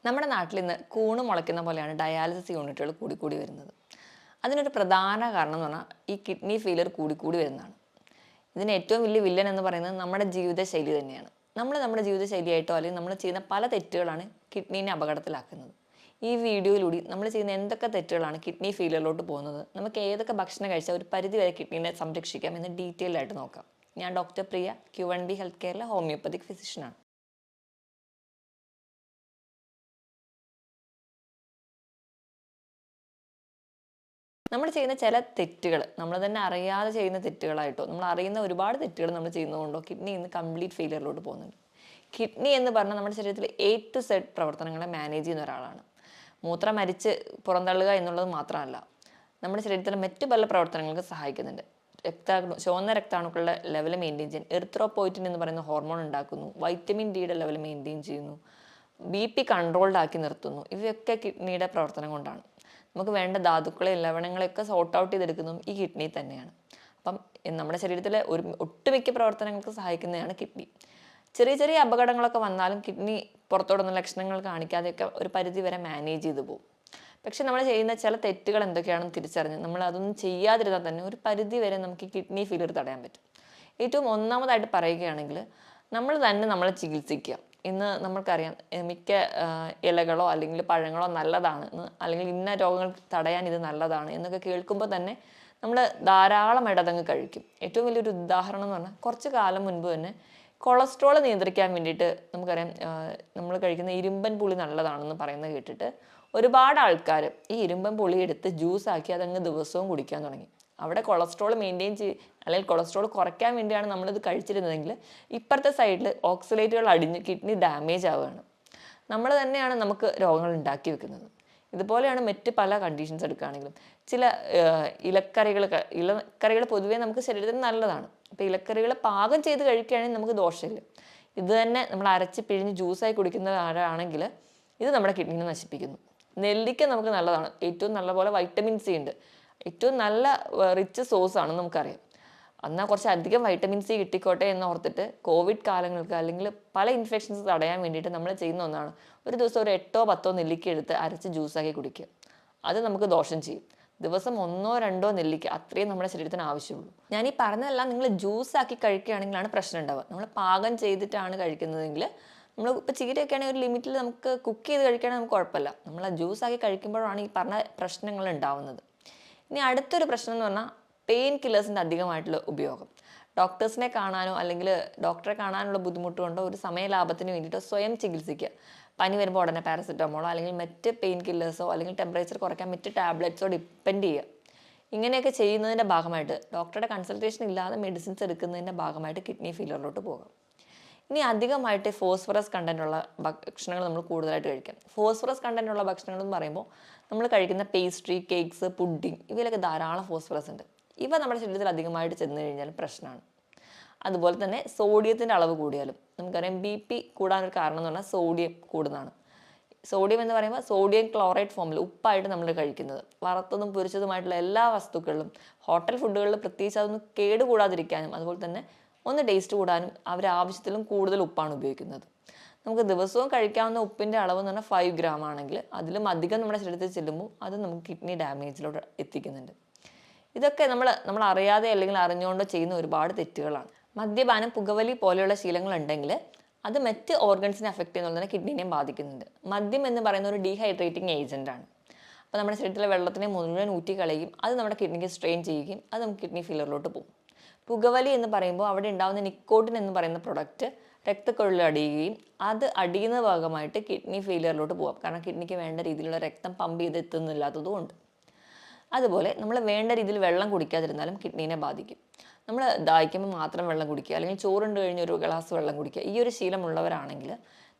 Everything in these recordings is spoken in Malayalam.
നമ്മുടെ നാട്ടിൽ ഇന്ന് കൂണ് മുളയ്ക്കുന്ന പോലെയാണ് ഡയാലിസിസ് യൂണിറ്റുകൾ കൂടിക്കൂടി വരുന്നത്. അതിനൊരു പ്രധാന കാരണം എന്ന് പറഞ്ഞാൽ ഈ കിഡ്നി ഫെയിലിയർ കൂടിക്കൂടി വരുന്നതാണ്. ഇതിന് ഏറ്റവും വലിയ വില്ലൻ എന്ന് പറയുന്നത് നമ്മുടെ ജീവിതശൈലി തന്നെയാണ്. നമ്മുടെ ജീവിതശൈലിയായിട്ടോ അല്ലെങ്കിൽ നമ്മൾ ചെയ്യുന്ന പല തെറ്റുകളാണ് കിഡ്നീനെ അപകടത്തിലാക്കുന്നത്. ഈ വീഡിയോയിലൂടെ നമ്മൾ ചെയ്യുന്ന എന്തൊക്കെ തെറ്റുകളാണ് കിഡ്നി ഫെയിലിയറിലോട്ട് പോകുന്നത്, നമുക്ക് ഏതൊക്കെ ഭക്ഷണം കഴിച്ചാൽ ഒരു പരിധി വരെ കിഡ്നീനെ സംരക്ഷിക്കാം എന്ന് ഡീറ്റെയിൽ ആയിട്ട് നോക്കാം. ഞാൻ ഡോക്ടർ പ്രിയ, Q1B ഹെൽത്ത് കെയറിലെ ഹോമിയോപ്പതിക് ഫിസിഷ്യനാണ്. നമ്മൾ ചെയ്യുന്ന ചില തെറ്റുകൾ നമ്മൾ തന്നെ അറിയാതെ ചെയ്യുന്ന തെറ്റുകളായിട്ടോ നമ്മൾ അറിയുന്ന ഒരുപാട് തെറ്റുകൾ നമ്മൾ ചെയ്യുന്നതുകൊണ്ടോ കിഡ്നി ഇന്ന് കംപ്ലീറ്റ് ഫെയിലിയറിലോട്ട് പോകുന്നുണ്ട്. കിഡ്നി എന്ന് പറഞ്ഞാൽ നമ്മുടെ ശരീരത്തിൽ A to Z പ്രവർത്തനങ്ങളെ മാനേജ് ചെയ്യുന്ന ഒരാളാണ്. മൂത്രം അരിച്ച് പുറന്തള്ളുക എന്നുള്ളത് മാത്രമല്ല, നമ്മുടെ ശരീരത്തിലെ മറ്റു പല പ്രവർത്തനങ്ങൾക്ക് സഹായിക്കുന്നുണ്ട്. ചുവന്ന രക്താണുക്കളുടെ ലെവൽ മെയിൻറ്റെയിൻ ചെയ്യാൻ എറിത്രോപോയിറ്റിൻ എന്ന് പറയുന്ന ഹോർമോൺ ഉണ്ടാക്കുന്നു, വൈറ്റമിൻ ഡിയുടെ ലെവൽ മെയിൻറ്റെയിൻ ചെയ്യുന്നു, BP കൺട്രോൾഡ് ആക്കി നിർത്തുന്നു. ഇവയൊക്കെ കിഡ്നിയുടെ പ്രവർത്തനം കൊണ്ടാണ്. നമുക്ക് വേണ്ട ധാതുക്കളെയും ലവണങ്ങളെയൊക്കെ സോർട്ട് ഔട്ട് ചെയ്തെടുക്കുന്നതും ഈ കിഡ്നി തന്നെയാണ്. അപ്പം നമ്മുടെ ശരീരത്തിലെ ഒട്ടുമിക്ക പ്രവർത്തനങ്ങൾക്ക് സഹായിക്കുന്നതാണ് കിഡ്നി. ചെറിയ ചെറിയ അപകടങ്ങളൊക്കെ വന്നാലും കിഡ്നി പുറത്തോടുന്ന ലക്ഷണങ്ങൾ കാണിക്കാതെയൊക്കെ ഒരു പരിധി വരെ മാനേജ് ചെയ്തു പോകും. പക്ഷെ നമ്മൾ ചെയ്യുന്ന ചില തെറ്റുകൾ എന്തൊക്കെയാണെന്ന് തിരിച്ചറിഞ്ഞ് നമ്മൾ അതൊന്നും ചെയ്യാതിരുന്നാൽ തന്നെ ഒരു പരിധി വരെ നമുക്ക് കിഡ്നി ഫെയിലിയർ തടയാൻ പറ്റും. ഏറ്റവും ഒന്നാമതായിട്ട് പറയുകയാണെങ്കിൽ നമ്മൾ തന്നെ നമ്മളെ ചികിത്സിക്കുക. ഇന്ന് നമുക്കറിയാം മിക്ക ഇലകളോ അല്ലെങ്കിൽ പഴങ്ങളോ നല്ലതാണ്, അല്ലെങ്കിൽ ഇന്ന രോഗങ്ങൾ തടയാൻ ഇത് നല്ലതാണ് എന്നൊക്കെ കേൾക്കുമ്പോൾ തന്നെ നമ്മൾ ധാരാളമായിട്ട് അതങ്ങ് കഴിക്കും. ഏറ്റവും വലിയൊരു ഉദാഹരണം എന്ന് പറഞ്ഞാൽ കുറച്ച് കാലം മുൻപ് തന്നെ കൊളസ്ട്രോൾ നിയന്ത്രിക്കാൻ വേണ്ടിയിട്ട് നമുക്കറിയാം നമ്മൾ കഴിക്കുന്ന ഇരുമ്പൻ പുളി നല്ലതാണെന്ന് പറയുന്നത് കേട്ടിട്ട് ഒരുപാട് ആൾക്കാർ ഈ ഇരുമ്പൻ പുളി എടുത്ത് ജ്യൂസാക്കി അതങ്ങ് ദിവസവും കുടിക്കാൻ തുടങ്ങി. അവിടെ കൊളസ്ട്രോൾ മെയിൻറ്റെയിൻ അല്ലെങ്കിൽ കൊളസ്ട്രോൾ കുറയ്ക്കാൻ വേണ്ടിയാണ് നമ്മളിത് കഴിച്ചിരുന്നതെങ്കിൽ ഇപ്പുറത്തെ സൈഡിൽ ഓക്സലേറ്റുകൾ അടിഞ്ഞ് കിഡ്നി ഡാമേജ് ആവുകയാണ്. നമ്മൾ തന്നെയാണ് നമുക്ക് രോഗങ്ങൾ ഉണ്ടാക്കി വെക്കുന്നത്. ഇതുപോലെയാണ് മറ്റ് പല കണ്ടീഷൻസ് എടുക്കുകയാണെങ്കിലും ചില ഇലക്കറികൾ പൊതുവേ നമുക്ക് ശരീരത്തിന് നല്ലതാണ്. അപ്പോൾ ഇലക്കറികൾ പാകം ചെയ്ത് കഴിക്കുകയാണെങ്കിൽ നമുക്ക് ദോഷമില്ല. ഇത് തന്നെ നമ്മൾ അരച്ച് പിഴിഞ്ഞ് ജ്യൂസായി കുടിക്കുന്ന ആരാണെങ്കിൽ ഇത് നമ്മുടെ കിഡ്നിനെ നശിപ്പിക്കുന്നു. നെല്ലിക്ക നമുക്ക് നല്ലതാണ്, ഏറ്റവും നല്ല പോലെ വൈറ്റമിൻ സി ഉണ്ട്, ഏറ്റവും നല്ല റിച്ച് സോഴ്സ് ആണെന്ന് നമുക്കറിയാം. എന്നാൽ കുറച്ച് അധികം വൈറ്റമിൻ സി കിട്ടിക്കോട്ടെ എന്ന് ഓർത്തിട്ട് കോവിഡ് കാലങ്ങൾക്ക് അല്ലെങ്കിൽ പല ഇൻഫെക്ഷൻസ് തടയാൻ വേണ്ടിയിട്ട് നമ്മൾ ചെയ്യുന്ന ഒന്നാണ് ഒരു ദിവസം ഒരു 8-10 നെല്ലിക്ക എടുത്ത് അരച്ച് ജ്യൂസാക്കി കുടിക്കുക. അത് നമുക്ക് ദോഷം ചെയ്യും. ദിവസം 1-2 നെല്ലിക്ക അത്രയും നമ്മുടെ ശരീരത്തിന് ആവശ്യമുള്ളൂ. ഞാൻ ഈ പറഞ്ഞതെല്ലാം നിങ്ങൾ ജ്യൂസാക്കി കഴിക്കുകയാണെങ്കിലാണ് പ്രശ്നം ഉണ്ടാവുക. നമ്മൾ പാകം ചെയ്തിട്ടാണ് കഴിക്കുന്നതെങ്കിൽ നമ്മൾ ഇപ്പോൾ ചീരയൊക്കെ ആണെങ്കിൽ ഒരു ലിമിറ്റിൽ നമുക്ക് കുക്ക് ചെയ്ത് കഴിക്കുകയാണെങ്കിൽ നമുക്ക് കുഴപ്പമില്ല. നമ്മൾ ആ ജ്യൂസാക്കി കഴിക്കുമ്പോഴാണ് ഈ പറഞ്ഞ പ്രശ്നങ്ങൾ ഉണ്ടാവുന്നത്. ഇനി അടുത്തൊരു പ്രശ്നം എന്ന് പറഞ്ഞാൽ പെയിൻ കില്ലേഴ്സിൻ്റെ അധികമായിട്ടുള്ള ഉപയോഗം. ഡോക്ടേഴ്സിനെ കാണാനോ അല്ലെങ്കിൽ ഡോക്ടറെ കാണാനുള്ള ബുദ്ധിമുട്ട് കൊണ്ടോ ഒരു സമയലാഭത്തിന് വേണ്ടിയിട്ടോ സ്വയം ചികിത്സിക്കുക. പനി വരുമ്പോൾ ഉടനെ പാരസെറ്റമോളോ അല്ലെങ്കിൽ മറ്റ് പെയിൻ കില്ലേഴ്സോ അല്ലെങ്കിൽ ടെമ്പറേച്ചർ കുറയ്ക്കാൻ മറ്റ് ടാബ്ലറ്റ്സോ ഡിപ്പെൻഡ് ചെയ്യുക. ഇങ്ങനെയൊക്കെ ചെയ്യുന്നതിൻ്റെ ഭാഗമായിട്ട് ഡോക്ടറുടെ കൺസൾട്ടേഷൻ ഇല്ലാതെ മെഡിസിൻസ് എടുക്കുന്നതിൻ്റെ ഭാഗമായിട്ട് കിഡ്നി ഫെയിലിയറിലോട്ട് പോകാം. ഇനി അധികമായിട്ട് ഫോസ്ഫറസ് കണ്ടൻറ്റുള്ള ഭക്ഷണങ്ങൾ നമ്മൾ കൂടുതലായിട്ട് കഴിക്കാം. ഫോസ്ഫറസ് കണ്ടൻറ്റുള്ള ഭക്ഷണങ്ങൾ എന്ന് പറയുമ്പോൾ നമ്മൾ കഴിക്കുന്ന പേസ്ട്രി, കേക്ക്സ്, പുഡിംഗ് ഇവയിലൊക്കെ ധാരാളം ഫോസ്ഫറസ് ഉണ്ട്. ഇവ നമ്മുടെ ശരീരത്തിൽ അധികമായിട്ട് ചെന്ന് കഴിഞ്ഞാൽ പ്രശ്നമാണ്. അതുപോലെ തന്നെ സോഡിയത്തിൻ്റെ അളവ് കൂടിയാലും നമുക്കറിയാം BP കൂടാനൊരു കാരണം എന്ന് പറഞ്ഞാൽ സോഡിയം കൂടുന്നതാണ്. സോഡിയം എന്ന് പറയുമ്പോൾ സോഡിയം ക്ലോറൈഡ് ഫോമിൽ ഉപ്പായിട്ട് നമ്മൾ കഴിക്കുന്നത് വറുത്തതും പൊരിച്ചതുമായിട്ടുള്ള എല്ലാ വസ്തുക്കളിലും ഹോട്ടൽ ഫുഡുകളിൽ പ്രത്യേകിച്ച് അതൊന്നും കേടുകൂടാതിരിക്കാനും അതുപോലെ തന്നെ ഒന്ന് ടേസ്റ്റ് കൂടാനും അവർ ആവശ്യത്തിലും കൂടുതൽ ഉപ്പാണ് ഉപയോഗിക്കുന്നത്. നമുക്ക് ദിവസവും കഴിക്കാവുന്ന ഉപ്പിൻ്റെ അളവ് എന്ന് പറഞ്ഞാൽ 5 ഗ്രാം ആണെങ്കിൽ അതിലും അധികം നമ്മുടെ ശരീരത്തിൽ ചെല്ലുമ്പോൾ അത് നമുക്ക് കിഡ്നി ഡാമേജിലോട്ട് എത്തിക്കുന്നുണ്ട്. ഇതൊക്കെ നമ്മൾ അറിയാതെ അല്ലെങ്കിൽ അറിഞ്ഞുകൊണ്ടോ ചെയ്യുന്ന ഒരുപാട് തെറ്റുകളാണ്. മദ്യപാനം, പുകവലി പോലെയുള്ള ശീലങ്ങൾ ഉണ്ടെങ്കിൽ അത് മറ്റ് ഓർഗൻസിനെ അഫക്റ്റ് ചെയ്യുന്നത് തന്നെ കിഡ്നിനെയും ബാധിക്കുന്നുണ്ട്. മദ്യം എന്ന് പറയുന്ന ഒരു ഡീഹൈഡ്രേറ്റിംഗ് ഏജൻറ്റാണ്. അപ്പോൾ നമ്മുടെ ശരീരത്തിലെ വെള്ളത്തിനെ മുഴുവൻ ഊറ്റിക്കളയും, അത് നമ്മുടെ കിഡ്നിക്ക് സ്ട്രെയിൻ ചെയ്യുകയും അത് നമുക്ക് കിഡ്നി ഫെയിലിയറിലോട്ട് പോകും. പുകവലി എന്ന് പറയുമ്പോൾ അവിടെ ഉണ്ടാകുന്ന നിക്കോട്ടിൻ എന്ന് പറയുന്ന പ്രൊഡക്റ്റ് രക്തക്കുഴലിൽ അടിയുകയും അത് അടിയുന്ന ഭാഗമായിട്ട് കിഡ്നി ഫെയിലിയറിലോട്ട് പോകാം. കാരണം കിഡ്നിക്ക് വേണ്ട രീതിയിലുള്ള രക്തം പമ്പ് ചെയ്ത് എത്തുന്നില്ലാത്തതുകൊണ്ട്. അതുപോലെ നമ്മൾ വേണ്ട രീതിയിൽ വെള്ളം കുടിക്കാതിരുന്നാലും കിഡ്നീനെ ബാധിക്കും. നമ്മൾ ദാഹിക്കുമ്പോൾ മാത്രം വെള്ളം കുടിക്കുക അല്ലെങ്കിൽ ചോറുണ്ട് കഴിഞ്ഞ് ഒരു ഗ്ലാസ് വെള്ളം കുടിക്കുക, ഈ ഒരു ശീലമുള്ളവരാണെങ്കിൽ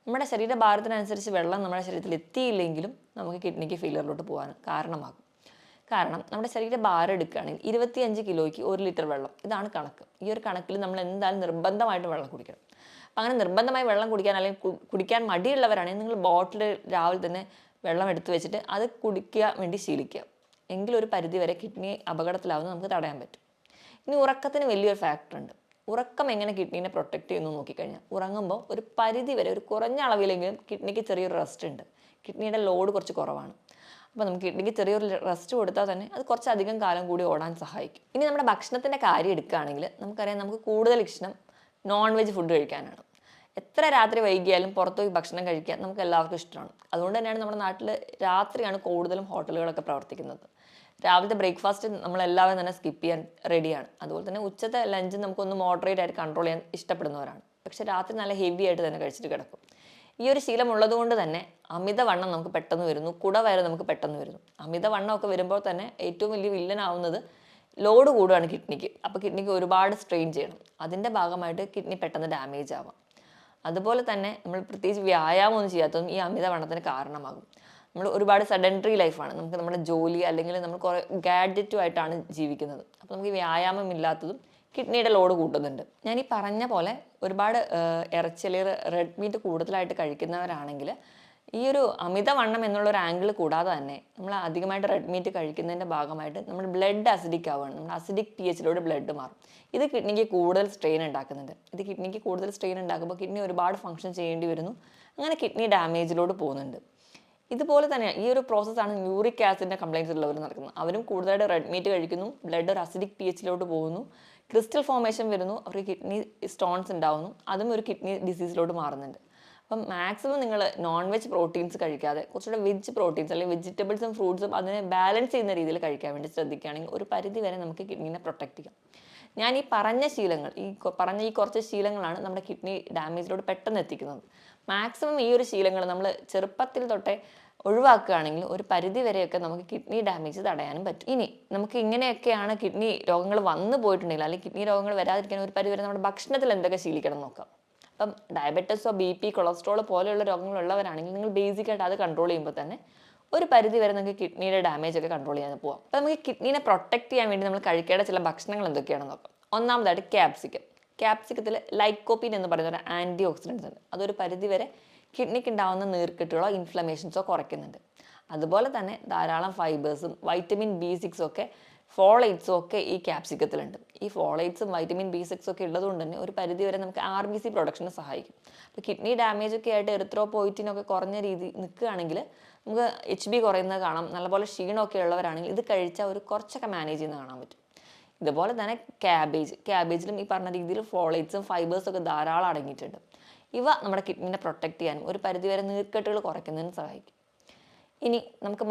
നമ്മുടെ ശരീരഭാരത്തിനനുസരിച്ച് വെള്ളം നമ്മുടെ ശരീരത്തിൽ എത്തിയില്ലെങ്കിലും നമുക്ക് കിഡ്നിക്ക് ഫെയിലിയറിലോട്ട് പോകാൻ കാരണമാകും. കാരണം നമ്മുടെ ശരീരഭാരം എടുക്കുകയാണെങ്കിൽ 25 കിലോയ്ക്ക് 1 ലിറ്റർ വെള്ളം, ഇതാണ് കണക്ക്. ഈ ഒരു കണക്കിൽ നമ്മൾ എന്തായാലും നിർബന്ധമായിട്ട് വെള്ളം കുടിക്കണം. അപ്പം അങ്ങനെ നിർബന്ധമായി വെള്ളം കുടിക്കാൻ അല്ലെങ്കിൽ കുടിക്കാൻ മടിയുള്ളവരാണെങ്കിൽ നിങ്ങൾ ബോട്ടിൽ രാവിലെ തന്നെ വെള്ളം എടുത്തു വെച്ചിട്ട് അത് കുടിക്കാൻ വേണ്ടി ശീലിക്കുക. എങ്കിലൊരു പരിധി വരെ കിഡ്നി അപകടത്തിലാവുന്നത് നമുക്ക് തടയാൻ പറ്റും. ഇനി ഉറക്കത്തിന് വലിയൊരു ഫാക്ടർ ഉണ്ട്. ഉറക്കം എങ്ങനെ കിഡ്നീനെ പ്രൊട്ടക്റ്റ് ചെയ്യുന്നു നോക്കിക്കഴിഞ്ഞാൽ ഉറങ്ങുമ്പോൾ ഒരു പരിധി വരെ ഒരു കുറഞ്ഞ അളവിലെങ്കിലും കിഡ്നിക്ക് ചെറിയൊരു റെസ്റ്റ് ഉണ്ട്. കിഡ്നിയുടെ ലോഡ് കുറച്ച് കുറവാണ്. അപ്പോൾ നമുക്ക് കിഡ്നിക്ക് ചെറിയൊരു റെസ്റ്റ് കൊടുത്താൽ തന്നെ അത് കുറച്ചധികം കാലം കൂടി ഓടാൻ സഹായിക്കും. ഇനി നമ്മുടെ ഭക്ഷണത്തിൻ്റെ കാര്യം എടുക്കുകയാണെങ്കിൽ നമുക്കറിയാം, നമുക്ക് കൂടുതൽ ഇഷ്ടം നോൺ വെജ് ഫുഡ് കഴിക്കാനാണ്. എത്ര രാത്രി വൈകിയാലും പുറത്തു പോയി ഭക്ഷണം കഴിക്കാൻ നമുക്ക് എല്ലാവർക്കും ഇഷ്ടമാണ്. അതുകൊണ്ട് തന്നെയാണ് നമ്മുടെ നാട്ടിൽ രാത്രിയാണ് കൂടുതലും ഹോട്ടലുകളൊക്കെ പ്രവർത്തിക്കുന്നത്. രാവിലത്തെ ബ്രേക്ക്ഫാസ്റ്റ് നമ്മളെല്ലാവരും തന്നെ സ്കിപ്പ് ചെയ്യാൻ റെഡിയാണ്. അതുപോലെ തന്നെ ഉച്ചത്തെ ലഞ്ച് നമുക്കൊന്ന് മോഡറേറ്റ് ആയിട്ട് കൺട്രോൾ ചെയ്യാൻ ഇഷ്ടപ്പെടുന്നവരാണ്. പക്ഷേ രാത്രി നല്ല ഹെവി ആയിട്ട് തന്നെ കഴിച്ചിട്ട് കിടക്കും. ഈ ഒരു ശീലം ഉള്ളതുകൊണ്ട് തന്നെ അമിതവണ്ണം നമുക്ക് പെട്ടെന്ന് വരുന്നു, കുടവയറ് നമുക്ക് പെട്ടെന്ന് വരുന്നു. അമിതവണ്ണമൊക്കെ വരുമ്പോൾ തന്നെ ഏറ്റവും വലിയ വില്ലനാവുന്നത് ലോഡ് കൂടുകയാണ് കിഡ്നിക്ക്. അപ്പോൾ കിഡ്നിക്ക് ഒരുപാട് സ്ട്രെയിൻ ചെയ്യണം. അതിൻ്റെ ഭാഗമായിട്ട് കിഡ്നി പെട്ടെന്ന് ഡാമേജ് ആവാം. അതുപോലെ തന്നെ നമ്മൾ പ്രത്യേകിച്ച് വ്യായാമം ഒന്നും ചെയ്യാത്തതും ഈ അമിതവണ്ണത്തിന് കാരണമാകും. നമ്മൾ ഒരുപാട് സെഡൻറ്ററി ലൈഫാണ്, നമുക്ക് നമ്മുടെ ജോലി അല്ലെങ്കിൽ നമ്മൾ കുറേ ഗാഡ്ജറ്റുമായിട്ടാണ് ജീവിക്കുന്നത്. അപ്പോൾ നമുക്ക് വ്യായാമം ഇല്ലാത്തതും കിഡ്നിയുടെ ലോഡ് കൂട്ടുന്നുണ്ട്. ഞാൻ ഈ പറഞ്ഞ പോലെ ഒരുപാട് ഇറച്ചി അല്ലെങ്കിൽ റെഡ് മീറ്റ് കൂടുതലായിട്ട് കഴിക്കുന്നവരാണെങ്കിൽ ഈ ഒരു അമിതവണ്ണം എന്നുള്ളൊരു ആംഗിൾ കൂടാതെ തന്നെ നമ്മൾ അധികമായിട്ട് റെഡ് മീറ്റ് കഴിക്കുന്നതിൻ്റെ ഭാഗമായിട്ട് നമ്മുടെ ബ്ലഡ് അസിഡിക് ആവുകയാണ്. നമ്മുടെ അസിഡിക് pH ബ്ലഡ് മാറും. ഇത് കിഡ്നിക്ക് കൂടുതൽ സ്ട്രെയിൻ ഉണ്ടാക്കുന്നുണ്ട്. ഇത് കിഡ്നിക്ക് കൂടുതൽ സ്ട്രെയിൻ ഉണ്ടാക്കുമ്പോൾ കിഡ്നി ഒരുപാട് ഫങ്ഷൻ ചെയ്യേണ്ടി വരുന്നു. അങ്ങനെ കിഡ്നി ഡാമേജിലോട്ട് പോകുന്നുണ്ട്. ഇതുപോലെ തന്നെ ഈ ഒരു പ്രോസസ്സാണ് യൂറിക് ആസിഡിൻ്റെ കംപ്ലയിൻസ് ഉള്ളവർ നടക്കുന്നത്. അവരും കൂടുതലായിട്ട് റെഡ് മീറ്റ് കഴിക്കുന്നു, ബ്ലഡ് ഒരു അസിഡിക് pH പോകുന്നു, ക്രിസ്റ്റൽ ഫോർമേഷൻ വരുന്നു, അവർക്ക് കിഡ്നി സ്റ്റോൺസ് ഉണ്ടാവുന്നു, അതും ഒരു കിഡ്നി ഡിസീസിലോട്ട് മാറുന്നുണ്ട്. അപ്പം മാക്സിമം നിങ്ങൾ നോൺ വെജ് പ്രോട്ടീൻസ് കഴിക്കാതെ കുറച്ചുകൂടെ വെജ് പ്രോട്ടീൻസ് അല്ലെങ്കിൽ വെജിറ്റബിൾസും ഫ്രൂട്ട്സും അതിനെ ബാലൻസ് ചെയ്യുന്ന രീതിയിൽ കഴിക്കാൻ വേണ്ടി ശ്രദ്ധിക്കുകയാണെങ്കിൽ ഒരു പരിധി വരെ നമുക്ക് കിഡ്നീനെ പ്രൊട്ടക്റ്റ് ചെയ്യാം. ഞാൻ ഈ പറഞ്ഞ ശീലങ്ങൾ, ഈ കുറച്ച് ശീലങ്ങളാണ് നമ്മുടെ കിഡ്നി ഡാമേജിലോട്ട് പെട്ടെന്ന് എത്തിക്കുന്നത്. മാക്സിമം ഈ ഒരു ശീലങ്ങൾ നമ്മൾ ചെറുപ്പത്തിൽ തൊട്ടേ ഒഴിവാക്കുകയാണെങ്കിൽ ഒരു പരിധി വരെയൊക്കെ നമുക്ക് കിഡ്നി ഡാമേജ് തടയാനും പറ്റും. ഇനി നമുക്ക് ഇങ്ങനെയൊക്കെയാണ് കിഡ്നി രോഗങ്ങൾ വന്നു പോയിട്ടുണ്ടെങ്കിൽ അല്ലെങ്കിൽ കിഡ്നി രോഗങ്ങൾ വരാതിരിക്കാൻ ഒരു പരിധി വരെ നമ്മുടെ ഭക്ഷണത്തിൽ എന്തൊക്കെ ശീലിക്കണം നോക്കാം. അപ്പം ഡയബറ്റീസോ BP കൊളസ്ട്രോൾ പോലെയുള്ള രോഗങ്ങളുള്ളവരാണെങ്കിൽ നിങ്ങൾ ബേസിക്കായിട്ട് അത് കൺട്രോൾ ചെയ്യുമ്പോൾ തന്നെ ഒരു പരിധി വരെ നമുക്ക് കിഡ്നിയുടെ ഡാമേജ് ഒക്കെ കൺട്രോൾ ചെയ്യാൻ പോകാം. അപ്പോൾ നമുക്ക് കിഡ്നീനെ പ്രൊട്ടക്ട് ചെയ്യാൻ വേണ്ടി നമ്മൾ കഴിക്കേണ്ട ചില ഭക്ഷണങ്ങൾ എന്തൊക്കെയാണെന്ന് നോക്കാം. ഒന്നാമതായിട്ട് ക്യാപ്സിക്കത്തിൽ ലൈക്കോപ്പീൻ എന്ന് പറയുന്ന ഒരു ആൻറ്റി ഓക്സിഡൻസ് ഉണ്ട്. അതൊരു പരിധി വരെ കിഡ്നിക്ക് ഉണ്ടാകുന്ന നീർക്കെട്ടുകളോ ഇൻഫ്ലമേഷൻസോ കുറയ്ക്കുന്നുണ്ട്. അതുപോലെ തന്നെ ധാരാളം ഫൈബേഴ്സും വൈറ്റമിൻ B6 ഒക്കെ ഫോളേറ്റ്സും ഒക്കെ ഈ ക്യാപ്സിക്കത്തിലുണ്ട്. ഈ ഫോളേറ്റ്സും വൈറ്റമിൻ B6 ഒക്കെ ഉള്ളതുകൊണ്ട് തന്നെ ഒരു പരിധി വരെ നമുക്ക് RBC പ്രൊഡക്ഷന് സഹായിക്കും. അപ്പോൾ കിഡ്നി ഡാമേജ് ഒക്കെ ആയിട്ട് എറിത്രോപോയിറ്റിനൊക്കെ കുറഞ്ഞ രീതി നിൽക്കുകയാണെങ്കിൽ നമുക്ക് HB കുറയുന്നത് കാണാം. നല്ലപോലെ ക്ഷീണമൊക്കെ ഉള്ളവരാണെങ്കിൽ ഇത് കഴിച്ചാൽ ഒരു കുറച്ചൊക്കെ മാനേജ് ചെയ്യുന്നത് കാണാൻ പറ്റും. ഇതുപോലെ തന്നെ ക്യാബേജിലും ഈ പറഞ്ഞ രീതിയിൽ ഫോളേറ്റ്സും ഫൈബേഴ്സും ഒക്കെ ധാരാളം അടങ്ങിയിട്ടുണ്ട്. ഇവ നമ്മുടെ കിഡ്നിനെ പ്രൊട്ടക്ട് ചെയ്യാനും ഒരു പരിധിവരെ നീർക്കെട്ടുകൾ കുറയ്ക്കുന്നതിന് സഹായിക്കും. ഇനി നമുക്ക്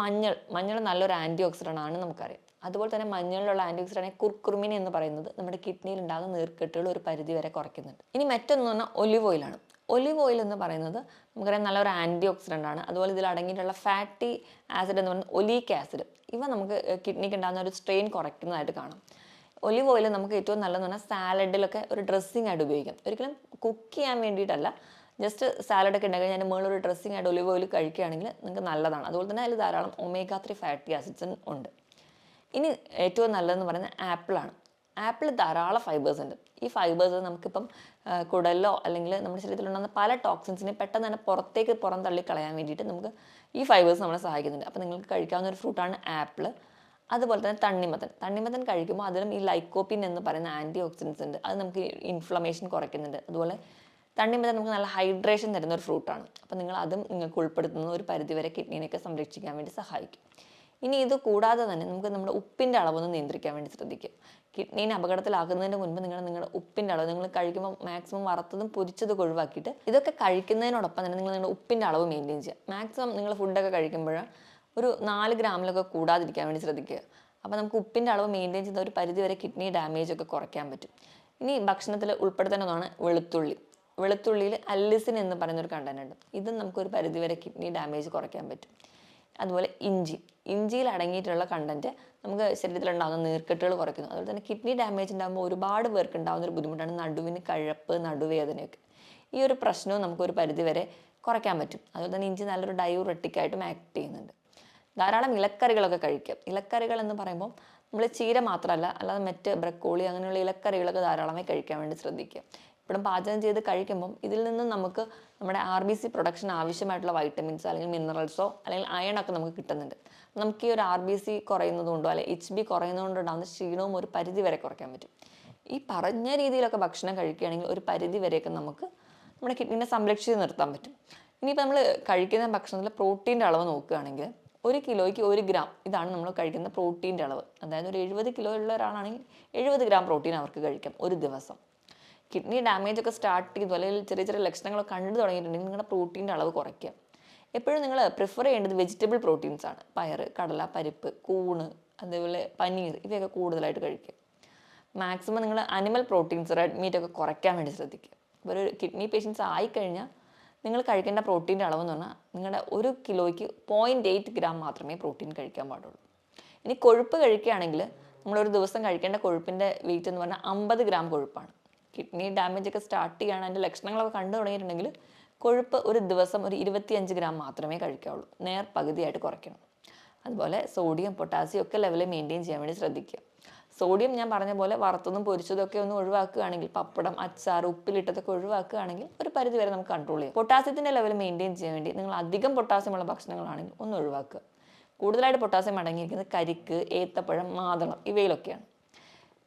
മഞ്ഞൾ നല്ലൊരു ആൻറ്റി ഓക്സിഡൻ്റ് ആണ് നമുക്കറിയാം. അതുപോലെ തന്നെ മഞ്ഞളിലുള്ള ആൻറ്റി ഓക്സിഡൻ്റ് കുർക്കുമിൻ എന്ന് പറയുന്നത് നമ്മുടെ കിഡ്നിയിൽ ഉണ്ടാകുന്ന നീർക്കെട്ടുകൾ ഒരു പരിധി വരെ കുറയ്ക്കുന്നുണ്ട്. ഇനി മറ്റൊന്ന് പറഞ്ഞാൽ ഒലിവ് ഓയിലാണ്. ഒലിവ് ഓയിൽ എന്ന് പറയുന്നത് നമുക്കറിയാം നല്ലൊരു ആൻറ്റി ഓക്സിഡൻ്റ് ആണ്. അതുപോലെ ഇതിൽ അടങ്ങിയിട്ടുള്ള ഫാറ്റി ആസിഡ് എന്ന് പറയുന്നത് ഒലീക് ആസിഡ്, ഇവ നമുക്ക് കിഡ്നിക്ക് ഉണ്ടാകുന്ന ഒരു സ്ട്രെയിൻ കുറയ്ക്കുന്നതായിട്ട് കാണാം. ഒലിവ് ഓയിൽ നമുക്ക് ഏറ്റവും നല്ലതെന്ന് പറഞ്ഞാൽ സാലഡിലൊക്കെ ഒരു ഡ്രസ്സിംഗ് ആയിട്ട് ഉപയോഗിക്കാം. ഒരിക്കലും കുക്ക് ചെയ്യാൻ വേണ്ടിയിട്ടല്ല, ജസ്റ്റ് സാലഡൊക്കെ ഉണ്ടാക്കി അതിൻ്റെ മുകളിലൊരു ഡ്രസ്സിംഗ് ആയിട്ട് ഒലിവ് ഓയിൽ കഴിക്കുകയാണെങ്കിൽ നിങ്ങൾക്ക് നല്ലതാണ്. അതുപോലെ തന്നെ അതിൽ ധാരാളം omega-3 ഫാറ്റി ആസിഡ്സും ഉണ്ട്. ഇനി ഏറ്റവും നല്ലതെന്ന് പറയുന്നത് ആപ്പിളാണ്. ആപ്പിൾ ധാരാളം ഫൈബേഴ്സ് ഉണ്ട്. ഈ ഫൈബേഴ്സ് നമുക്കിപ്പം കുടലിലോ അല്ലെങ്കിൽ നമ്മുടെ ശരീരത്തിലുണ്ടാകുന്ന പല ടോക്സിൻസിനെ പെട്ടെന്ന് തന്നെ പുറം തള്ളിക്കളയാൻ വേണ്ടിയിട്ട് നമുക്ക് ഈ ഫൈബേഴ്സ് നമ്മളെ സഹായിക്കുന്നുണ്ട്. അപ്പോൾ നിങ്ങൾക്ക് കഴിക്കാവുന്ന ഒരു ഫ്രൂട്ടാണ് ആപ്പിൾ. അതുപോലെ തന്നെ തണ്ണിമത്തൻ കഴിക്കുമ്പോൾ അതിലും ഈ ലൈക്കോപ്പിൻ എന്ന് പറയുന്ന ആൻറ്റി ഓക്സിഡൻസ് ഉണ്ട്. അത് നമുക്ക് ഇൻഫ്ലമേഷൻ കുറയ്ക്കുന്നുണ്ട്. അതുപോലെ തണ്ണിമത്തൻ നമുക്ക് നല്ല ഹൈഡ്രേഷൻ തരുന്ന ഒരു ഫ്രൂട്ടാണ്. അപ്പോൾ അതും നിങ്ങൾക്ക് ഉൾപ്പെടുത്തുന്ന ഒരു പരിധിവരെ കിഡ്നിനെയൊക്കെ സംരക്ഷിക്കാൻ വേണ്ടി സഹായിക്കും. ഇനി ഇത് കൂടാതെ തന്നെ നമുക്ക് നമ്മുടെ ഉപ്പിൻ്റെ അളവൊന്ന് നിയന്ത്രിക്കാൻ വേണ്ടി ശ്രദ്ധിക്കുക. കിഡ്നീനെ അപകടത്തിലാക്കുന്നതിന് മുൻപ് നിങ്ങളുടെ ഉപ്പിൻ്റെ അളവ് നിങ്ങൾ കഴിക്കുമ്പോൾ മാക്സിമം വറുത്തതും പൊരിച്ചതും ഒഴിവാക്കിയിട്ട് ഇതൊക്കെ കഴിക്കുന്നതിനോടൊപ്പം തന്നെ നിങ്ങളുടെ ഉപ്പിൻ്റെ അളവ് മെയിൻറ്റെയിൻ ചെയ്യുക. മാക്സിമം നിങ്ങൾ ഫുഡൊക്കെ കഴിക്കുമ്പോൾ ഒരു 4 ഗ്രാമിലൊക്കെ കൂടാതിരിക്കാൻ വേണ്ടി ശ്രദ്ധിക്കുക. അപ്പോൾ നമുക്ക് ഉപ്പിൻ്റെ അളവ് മെയിൻറ്റെയിൻ ചെയ്യുന്ന ഒരു പരിധിവരെ കിഡ്നി ഡാമേജ് ഒക്കെ കുറയ്ക്കാൻ പറ്റും. ഇനി ഭക്ഷണത്തിൽ ഉൾപ്പെടുത്തേണ്ട ഒന്നാണ് വെളുത്തുള്ളിയിൽ അല്ലിസിൻ എന്ന് പറയുന്നൊരു കണ്ടന്റ് ഉണ്ട്. ഇതും നമുക്കൊരു പരിധിവരെ കിഡ്നി ഡാമേജ് കുറയ്ക്കാൻ പറ്റും. അതുപോലെ ഇഞ്ചിയിൽ അടങ്ങിയിട്ടുള്ള കണ്ടന്റ് നമുക്ക് ശരീരത്തിലുണ്ടാകുന്ന നീർക്കെട്ടുകൾ കുറയ്ക്കുന്നു. അതുപോലെ തന്നെ കിഡ്നി ഡാമേജ് ഉണ്ടാകുമ്പോൾ ഒരുപാട് പേർക്ക് ഉണ്ടാകുന്ന ഒരു ബുദ്ധിമുട്ടാണ് നടുവിന് കഴപ്പ്, നടുവേദനയൊക്കെ. ഈ ഒരു പ്രശ്നവും നമുക്കൊരു പരിധിവരെ കുറയ്ക്കാൻ പറ്റും. അതുപോലെ തന്നെ ഇഞ്ചി നല്ലൊരു ഡയൂറെറ്റിക്കായിട്ടും ആക്ട് ചെയ്യുന്നുണ്ട്. ധാരാളം ഇലക്കറികളൊക്കെ കഴിക്കുക. ഇലക്കറികൾ എന്ന് പറയുമ്പോൾ നമ്മൾ ചീര മാത്രമല്ല, അല്ലാതെ മറ്റ് ബ്രക്കോളി അങ്ങനെയുള്ള ഇലക്കറികളൊക്കെ ധാരാളമായി കഴിക്കാൻ വേണ്ടി ശ്രദ്ധിക്കുക. ഇപ്പോഴും പാചകം ചെയ്ത് കഴിക്കുമ്പം ഇതിൽ നിന്നും നമുക്ക് നമ്മുടെ RBC പ്രൊഡക്ഷൻ ആവശ്യമായിട്ടുള്ള വൈറ്റമിൻസ് അല്ലെങ്കിൽ മിനറൽസോ അല്ലെങ്കിൽ അയണൊക്കെ നമുക്ക് കിട്ടുന്നുണ്ട്. നമുക്ക് ഈ ഒരു RBC കുറയുന്നതുകൊണ്ടോ അല്ലെങ്കിൽ HB കുറയുന്നതുകൊണ്ടോ ഉണ്ടാകുന്ന ക്ഷീണവും ഒരു പരിധി വരെ കുറയ്ക്കാൻ പറ്റും. ഈ പറഞ്ഞ രീതിയിലൊക്കെ ഭക്ഷണം കഴിക്കുകയാണെങ്കിൽ ഒരു പരിധി വരെയൊക്കെ നമുക്ക് നമ്മുടെ കിഡ്നിനെ സംരക്ഷിച്ച് നിർത്താൻ പറ്റും. ഇനിയിപ്പോൾ നമ്മൾ കഴിക്കുന്ന ഭക്ഷണത്തിൽ പ്രോട്ടീൻ്റെ അളവ് നോക്കുകയാണെങ്കിൽ 1 കിലോയ്ക്ക് 1 ഗ്രാം ഇതാണ് നമ്മൾ കഴിക്കുന്ന പ്രോട്ടീൻ്റെ അളവ്. അതായത് ഒരു 70 കിലോ ഉള്ള ഒരാളാണെങ്കിൽ 70 ഗ്രാം പ്രോട്ടീൻ അവർക്ക് കഴിക്കാം ഒരു ദിവസം. കിഡ്നി ഡാമേജ് ഒക്കെ സ്റ്റാർട്ട് ചെയ്തു അല്ലെങ്കിൽ ചെറിയ ചെറിയ ലക്ഷണങ്ങളൊക്കെ കണ്ടു തുടങ്ങിയിട്ടുണ്ടെങ്കിൽ നിങ്ങളുടെ പ്രോട്ടീൻ്റെ അളവ് കുറയ്ക്കുക. എപ്പോഴും നിങ്ങൾ പ്രിഫർ ചെയ്യേണ്ടത് വെജിറ്റബിൾ പ്രോട്ടീൻസ് ആണ്. പയറ്, കടല, പരിപ്പ്, കൂണ്, അതേപോലെ പനീർ ഇവയൊക്കെ കൂടുതലായിട്ട് കഴിക്കുക. മാക്സിമം നിങ്ങൾ അനിമൽ പ്രോട്ടീൻസ്, റെഡ് മീറ്റ് ഒക്കെ കുറയ്ക്കാൻ വേണ്ടി ശ്രദ്ധിക്കുക. ഇപ്പോൾ ഒരു കിഡ്നി പേഷ്യൻസ് ആയിക്കഴിഞ്ഞാൽ നിങ്ങൾ കഴിക്കേണ്ട പ്രോട്ടീൻ്റെ അളവെന്ന് പറഞ്ഞാൽ നിങ്ങളുടെ 1 കിലോയ്ക്ക് 0.8 ഗ്രാം മാത്രമേ പ്രോട്ടീൻ കഴിക്കാൻ പാടുള്ളൂ. ഇനി കൊഴുപ്പ് കഴിക്കുകയാണെങ്കിൽ നമ്മളൊരു ദിവസം കഴിക്കേണ്ട കൊഴുപ്പിൻ്റെ വെയിറ്റ് എന്ന് പറഞ്ഞാൽ 50 ഗ്രാം കൊഴുപ്പാണ്. കിഡ്നി ഡാമേജ് ഒക്കെ സ്റ്റാർട്ട് ചെയ്യുകയാണ്, അതിൻ്റെ ലക്ഷണങ്ങളൊക്കെ കണ്ടു തുടങ്ങിയിട്ടുണ്ടെങ്കിൽ കൊഴുപ്പ് ഒരു ദിവസം ഒരു 25 ഗ്രാം മാത്രമേ കഴിക്കാവുള്ളൂ. പകുതിയായിട്ട് കുറയ്ക്കണം. അതുപോലെ സോഡിയം, പൊട്ടാസ്യം ഒക്കെ ലെവൽ മെയിൻറ്റെയിൻ ചെയ്യാൻ വേണ്ടി ശ്രദ്ധിക്കുക. സോഡിയം ഞാൻ പറഞ്ഞ പോലെ വറുത്തതും പൊരിച്ചതൊക്കെ ഒന്ന് ഒഴിവാക്കുകയാണെങ്കിൽ, പപ്പടം, അച്ചാർ, ഉപ്പിലിട്ടതൊക്കെ ഒഴിവാക്കുകയാണെങ്കിൽ ഒരു പരിധി വരെ നമുക്ക് കൺട്രോൾ ചെയ്യാം. പൊട്ടാസ്യത്തിൻ്റെ ലെവൽ മെയിൻറ്റെയിൻ ചെയ്യാൻ വേണ്ടി നിങ്ങൾ അധികം പൊട്ടാസ്യമുള്ള ഭക്ഷണങ്ങളാണെങ്കിൽ ഒന്ന് ഒഴിവാക്കുക. കൂടുതലായിട്ട് പൊട്ടാസ്യം അടങ്ങിയിരിക്കുന്നത് കരിക്ക്, ഏത്തപ്പഴം, മാതളം ഇവയിലൊക്കെയാണ്.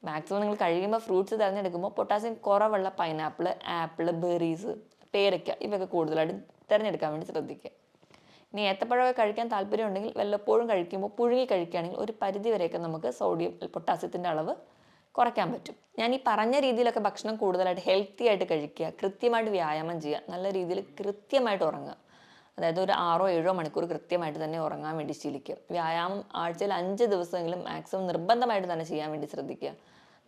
മാക്സിമം നിങ്ങൾ കഴിയുമ്പോൾ ഫ്രൂട്ട്സ് തിരഞ്ഞെടുക്കുമ്പോൾ പൊട്ടാസ്യം കുറവുള്ള പൈനാപ്പിൾ, ആപ്പിൾ, ബെറീസ്, പേരയ്ക്ക ഇവയൊക്കെ കൂടുതലായിട്ട് തിരഞ്ഞെടുക്കാൻ വേണ്ടി ശ്രദ്ധിക്കുക. ഇനി ഏത്തപ്പഴമൊക്കെ കഴിക്കാൻ താല്പര്യം ഉണ്ടെങ്കിൽ വല്ലപ്പോഴും കഴിക്കുമ്പോൾ പുഴുങ്ങി കഴിക്കുകയാണെങ്കിൽ ഒരു പരിധി വരെയൊക്കെ നമുക്ക് സോഡിയം, പൊട്ടാസ്യത്തിൻ്റെ അളവ് കുറയ്ക്കാൻ പറ്റും. ഞാൻ ഈ പറഞ്ഞ രീതിയിലൊക്കെ ഭക്ഷണം കൂടുതലായിട്ട് ഹെൽത്തി ആയിട്ട് കഴിക്കുക, കൃത്യമായിട്ട് വ്യായാമം ചെയ്യുക, നല്ല രീതിയിൽ കൃത്യമായിട്ട് ഉറങ്ങുക. അതായത് ഒരു 6-7 മണിക്കൂർ കൃത്യമായിട്ട് തന്നെ ഉറങ്ങാൻ വേണ്ടി ശീലിക്കുക. വ്യായാമം ആഴ്ചയിൽ 5 ദിവസമെങ്കിലും മാക്സിമം നിർബന്ധമായിട്ട് തന്നെ ചെയ്യാൻ വേണ്ടി ശ്രദ്ധിക്കുക.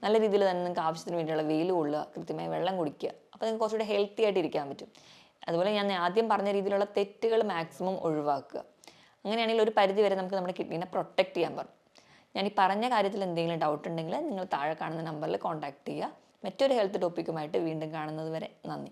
നല്ല രീതിയിൽ തന്നെ നിങ്ങൾക്ക് ആവശ്യത്തിന് വേണ്ടിയുള്ള വെയിൽ കൊള്ളുക, കൃത്യമായി വെള്ളം കുടിക്കുക. അപ്പോൾ നിങ്ങൾക്ക് കുറച്ചുകൂടി ഹെൽത്തി ആയിട്ട് ഇരിക്കാൻ പറ്റും. അതുപോലെ ഞാൻ ആദ്യം പറഞ്ഞ രീതിയിലുള്ള തെറ്റുകൾ മാക്സിമം ഒഴിവാക്കുക. അങ്ങനെയാണെങ്കിൽ ഒരു പരിധി വരെ നമുക്ക് നമ്മുടെ കിഡ്നീനെ പ്രൊട്ടക്റ്റ് ചെയ്യാൻ പറ്റും. ഞാൻ ഈ പറഞ്ഞ കാര്യത്തിൽ എന്തെങ്കിലും ഡൗട്ട് ഉണ്ടെങ്കിൽ നിങ്ങൾ താഴെ കാണുന്ന നമ്പറിൽ കോൺടാക്ട് ചെയ്യുക. മറ്റൊരു ഹെൽത്ത് ടോപ്പിക്കുമായിട്ട് വീണ്ടും കാണുന്നത് വരെ നന്ദി.